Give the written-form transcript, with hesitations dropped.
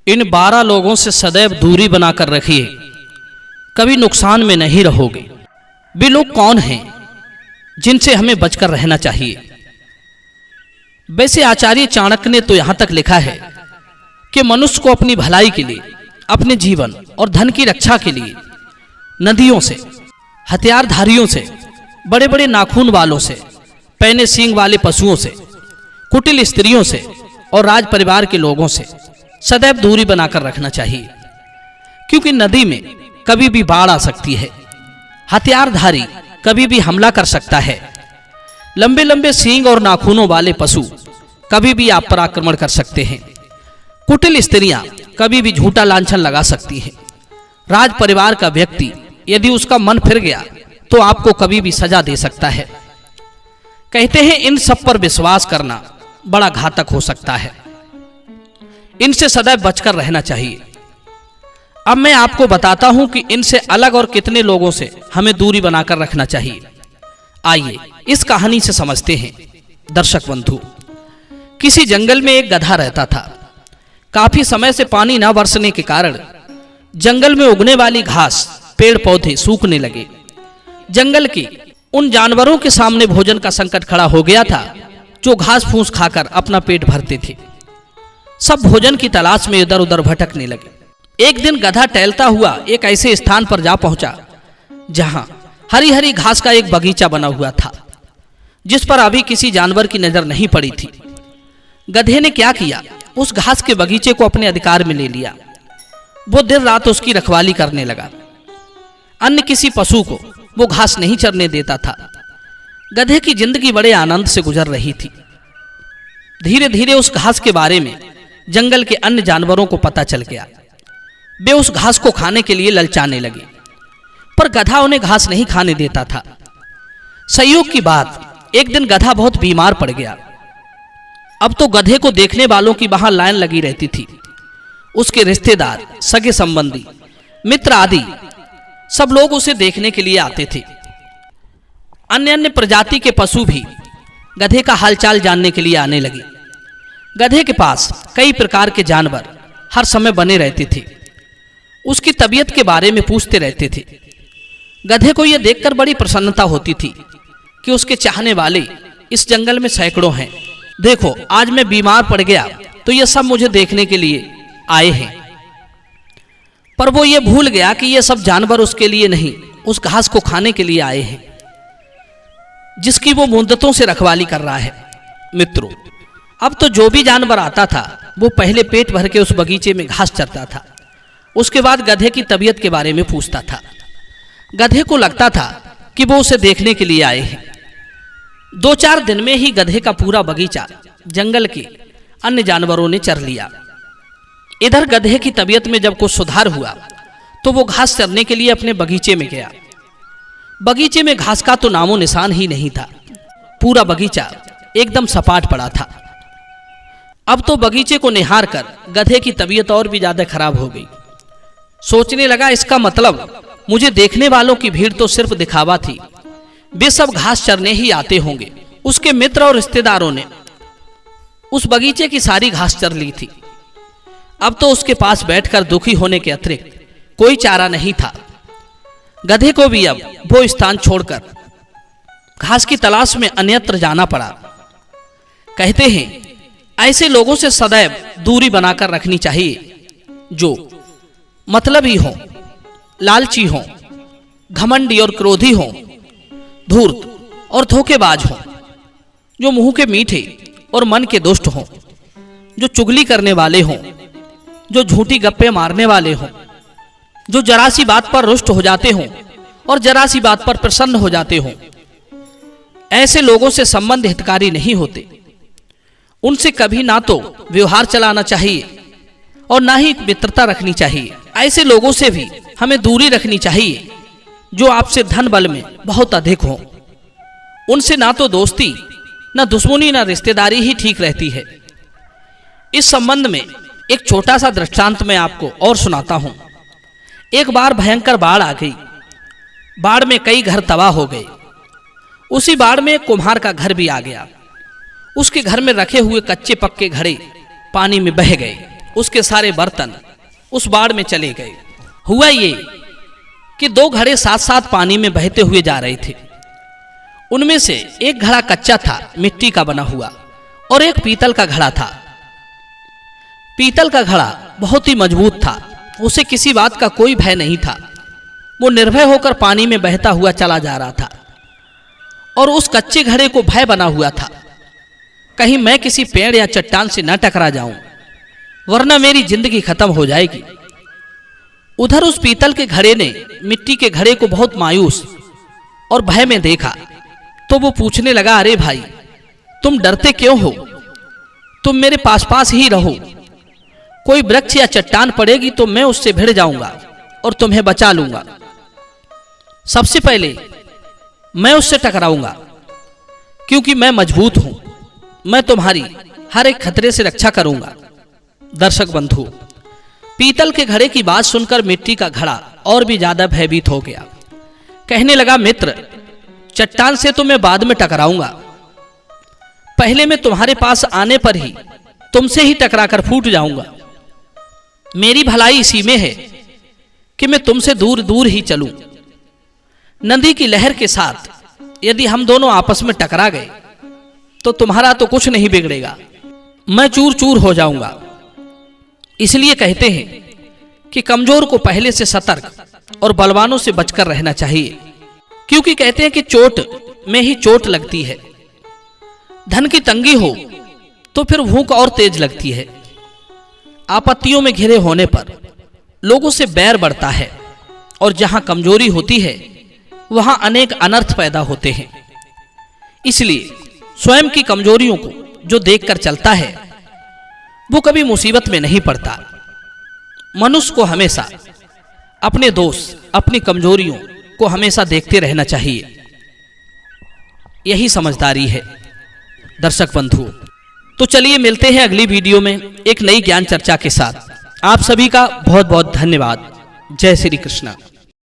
इन 12 लोगों से सदैव दूरी बनाकर रखिए, कभी नुकसान में नहीं रहोगे। वे लोग कौन हैं जिनसे हमें बचकर रहना चाहिए? वैसे आचार्य चाणक्य ने तो यहां तक लिखा है कि मनुष्य को अपनी भलाई के लिए, अपने जीवन और धन की रक्षा के लिए नदियों से, हथियारधारियों से, बड़े बड़े नाखून वालों से, पैने सींग वाले पशुओं से, कुटिल स्त्रियों से और राज परिवार के लोगों से सदैव दूरी बनाकर रखना चाहिए, क्योंकि नदी में कभी भी बाढ़ आ सकती है, हथियारधारी कभी भी हमला कर सकता है, लंबे लंबे सींग और नाखूनों वाले पशु कभी भी आप पर आक्रमण कर सकते हैं, कुटिल स्त्रियां कभी भी झूठा लांछन लगा सकती हैं, राज परिवार का व्यक्ति यदि उसका मन फिर गया तो आपको कभी भी सजा दे सकता है। कहते हैं इन सब पर विश्वास करना बड़ा घातक हो सकता है, इनसे सदैव बचकर रहना चाहिए। अब मैं आपको बताता हूं कि इनसे अलग और कितने लोगों से हमें दूरी बनाकर रखना चाहिए। आइए इस कहानी से समझते हैं। दर्शक बंधु, किसी जंगल में एक गधा रहता था। काफी समय से पानी न बरसने के कारण जंगल में उगने वाली घास, पेड़ पौधे सूखने लगे। जंगल के उन जानवरों के सामने भोजन का संकट खड़ा हो गया था जो घास फूस खाकर अपना पेट भरते थे। सब भोजन की तलाश में इधर उधर भटकने लगे। एक दिन गधा टहलता हुआ एक ऐसे स्थान पर जा पहुंचा जहां हरी हरी घास का एक बगीचा बना हुआ था, जिस पर अभी किसी जानवर की नजर नहीं पड़ी थी। गधे ने क्या किया, उस घास के बगीचे को अपने अधिकार में ले लिया। वो दिन रात उसकी रखवाली करने लगा। अन्य किसी पशु को वो घास नहीं चरने देता था। गधे की जिंदगी बड़े आनंद से गुजर रही थी। धीरे धीरे उस घास के बारे में जंगल के अन्य जानवरों को पता चल गया। वे उस घास को खाने के लिए ललचाने लगे, पर गधा उन्हें घास नहीं खाने देता था। संयोग की बात, एक दिन गधा बहुत बीमार पड़ गया। अब तो गधे को देखने वालों की वहां लाइन लगी रहती थी। उसके रिश्तेदार, सगे संबंधी, मित्र आदि सब लोग उसे देखने के लिए आते थे। अन्य अन्य प्रजाति के पशु भी गधे का हालचाल जानने के लिए आने लगे। गधे के पास कई प्रकार के जानवर हर समय बने रहते थे। उसकी तबीयत के बारे में पूछते रहते थे। गधे को यह देखकर बड़ी प्रसन्नता होती थी कि उसके चाहने वाले इस जंगल में सैकड़ों हैं। देखो, आज मैं बीमार पड़ गया तो ये सब मुझे देखने के लिए आए हैं। पर वो ये भूल गया कि ये सब जानवर उसके लिए नहीं, उस घास को खाने के लिए आए हैं जिसकी वो मुद्दतों से रखवाली कर रहा है। मित्रों, अब तो जो भी जानवर आता था वो पहले पेट भर के उस बगीचे में घास चरता था। उसके बाद गधे की तबीयत के बारे में पूछता था। गधे को लगता था कि वो उसे देखने के लिए आए हैं। 2-4 दिन में ही गधे का पूरा बगीचा जंगल के अन्य जानवरों ने चर लिया। इधर गधे की तबीयत में जब कुछ सुधार हुआ तो वो घास चरने के लिए अपने बगीचे में गया। बगीचे में घास का तो नामो निशान ही नहीं था। पूरा बगीचा एकदम सपाट पड़ा था। अब तो बगीचे को निहार कर गधे की तबीयत और भी ज्यादा खराब हो गई। सोचने लगा, इसका मतलब मुझे देखने वालों की भीड़ तो सिर्फ दिखावा थी, वे सब घास चरने ही आते होंगे। उसके मित्र और रिश्तेदारों ने उस बगीचे की सारी घास चर ली थी। अब तो उसके पास बैठकर दुखी होने के अतिरिक्त कोई चारा नहीं था। गधे को भी अब वो स्थान छोड़कर घास की तलाश में अन्यत्र जाना पड़ा। कहते हैं ऐसे लोगों से सदैव दूरी बनाकर रखनी चाहिए जो मतलबी हों, लालची हों, घमंडी और क्रोधी हों, धूर्त और धोखेबाज हों, जो मुंह के मीठे और मन के दुष्ट हों, जो चुगली करने वाले हों, जो झूठी गप्पे मारने वाले हों, जो जरा सी बात पर रुष्ट हो जाते हों और जरा सी बात पर प्रसन्न हो जाते हों। ऐसे लोगों से संबंध हितकारी नहीं होते। उनसे कभी ना तो व्यवहार चलाना चाहिए और ना ही मित्रता रखनी चाहिए। ऐसे लोगों से भी हमें दूरी रखनी चाहिए जो आपसे धन बल में बहुत अधिक हो। उनसे ना तो दोस्ती, ना दुश्मनी, ना रिश्तेदारी ही ठीक रहती है। इस संबंध में एक छोटा सा दृष्टांत मैं आपको और सुनाता हूं। एक बार भयंकर बाढ़ आ गई। बाढ़ में कई घर तबाह हो गए। उसी बाढ़ में एक कुम्हार का घर भी आ गया। उसके घर में रखे हुए कच्चे पक्के घड़े पानी में बह गए उसके सारे बर्तन उस बाढ़ में चले गए। हुआ ये कि 2 घड़े साथ साथ पानी में बहते हुए जा रहे थे। उनमें से एक घड़ा कच्चा था, मिट्टी का बना हुआ, और एक पीतल का घड़ा था। पीतल का घड़ा बहुत ही मजबूत था, उसे किसी बात का कोई भय नहीं था। वो निर्भय होकर पानी में बहता हुआ चला जा रहा था। और उस कच्चे घड़े को भय बना हुआ था, कहीं मैं किसी पेड़ या चट्टान से न टकरा जाऊं, वरना मेरी जिंदगी खत्म हो जाएगी। उधर उस पीतल के घड़े ने मिट्टी के घड़े को बहुत मायूस और भय में देखा, तो वो पूछने लगा, अरे भाई, तुम डरते क्यों हो? तुम मेरे पास पास ही रहो। कोई वृक्ष या चट्टान पड़ेगी तो मैं उससे भिड़ जाऊंगा और तुम्हें बचा लूंगा। सबसे पहले मैं उससे टकराऊंगा, क्योंकि मैं मजबूत हूं। मैं तुम्हारी हर एक खतरे से रक्षा करूंगा। दर्शक बंधु, पीतल के घड़े की बात सुनकर मिट्टी का घड़ा और भी ज्यादा भयभीत हो गया। कहने लगा, मित्र, चट्टान से तो मैं बाद में टकराऊंगा, पहले मैं तुम्हारे पास आने पर ही तुमसे ही टकराकर फूट जाऊंगा। मेरी भलाई इसी में है कि मैं तुमसे दूर दूर ही चलूं। नदी की लहर के साथ यदि हम दोनों आपस में टकरा गए तो तुम्हारा तो कुछ नहीं बिगड़ेगा, मैं चूर चूर हो जाऊंगा। इसलिए कहते हैं कि कमजोर को पहले से सतर्क और बलवानों से बचकर रहना चाहिए, क्योंकि कहते हैं कि चोट में ही चोट लगती है। धन की तंगी हो तो फिर भूख और तेज लगती है। आपत्तियों में घिरे होने पर लोगों से बैर बढ़ता है, और जहां कमजोरी होती है वहां अनेक अनर्थ पैदा होते हैं। इसलिए स्वयं की कमजोरियों को जो देखकर चलता है वो कभी मुसीबत में नहीं पड़ता। मनुष्य को हमेशा अपने दोष, अपनी कमजोरियों को हमेशा देखते रहना चाहिए। यही समझदारी है। दर्शक बंधु, तो चलिए मिलते हैं अगली वीडियो में एक नई ज्ञान चर्चा के साथ। आप सभी का बहुत बहुत धन्यवाद। जय श्री कृष्ण।